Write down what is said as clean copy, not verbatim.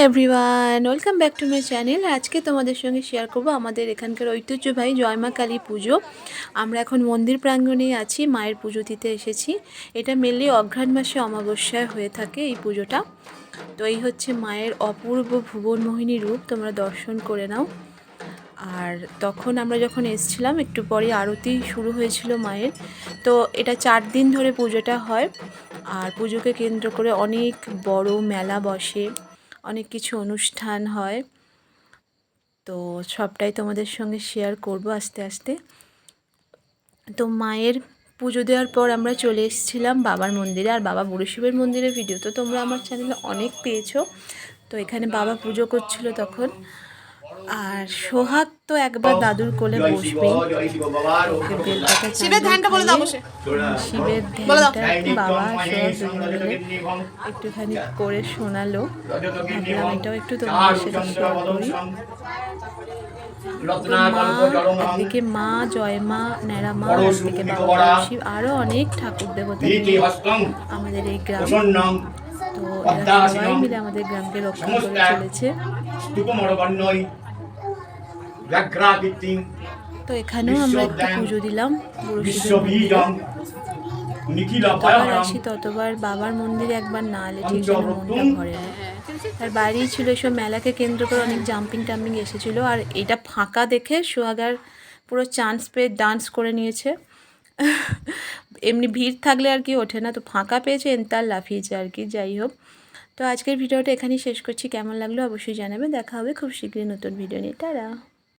Everyone, welcome back to my channel. আজকে তোমাদের সঙ্গে শেয়ার করব আমাদের এখানকার ঐতিহ্যবাহী জয়মা কালী পুজো। আমরা এখন মন্দির প্রাঙ্গণেই আছি, মায়ের পুজো দিতে এসেছি। এটা মেনলি অঘ্রাণ মাসে অমাবস্যায় হয়ে থাকে এই পুজোটা। তো এই হচ্ছে মায়ের অপূর্ব ভুবনমোহিনী রূপ, তোমরা দর্শন করে নাও। আর তখন আমরা যখন এসেছিলাম একটু পরে আরতি শুরু হয়েছিল মায়ের। তো এটা 4 দিন ধরে পুজোটা হয়। আর পুজোকে কেন্দ্র করে অনেক বড় মেলা বসে, অনেক কিছু অনুষ্ঠান হয়। তো সবটাই তোমাদের সঙ্গে শেয়ার করব আস্তে আস্তে। তো মায়ের পুজো দেওয়ার পর আমরা চলে এসেছিলাম বাবার মন্দিরে। আর বাবা বুড়ো শিবের মন্দিরের ভিডিও তো তোমরা আমার চ্যানেলে অনেক পেয়েছো। তো এখানে বাবা পুজো করছিল তখন। আর সোহাগ তো একবার দাদুর কোলে বসবেই, ওকে বেলপাতা শিবের ধ্যানটা বাবা সোহাগ দুজন মিলে একটুখানি করে শোনালো। ভাবলাম এটাও একটু তোমাদের সাথে শেয়ার করি। মা একদিকে মা জয়মা ন্যাড়ামা, একদিকে বাবা শিব, আরও অনেক ঠাকুর দেবতা আমাদের এই গ্রাম। তো এরা সবাই মিলে আমাদের গ্রামকে রক্ষা করে চলেছে। তো এখানেও আমরা একটু পুজো দিলাম বুড়ো শিবের মন্দিরে। যতবার আসি ততবার বাবার মন্দিরে একবার না এলে ঠিক যেন মনটা ভরে না। তার বাইরেই ছিল এসব মেলাকে কেন্দ্র করে অনেক জাম্পিং টাম্পিং এসেছিলো। আর এটা ফাঁকা দেখে সোহাগার পুরো চান্স পেয়ে ডান্স করে নিয়েছে। এমনি ভিড় থাকলে আর কি ওঠে না, তো ফাঁকা পেয়েছে তার লাফিয়েছে আর কি। যাই হোক, তো আজকের ভিডিওটা এখানেই শেষ করছি। কেমন লাগলো অবশ্যই জানাবে। দেখা হবে খুব শীঘ্রই নতুন ভিডিও নিয়ে। টাটা।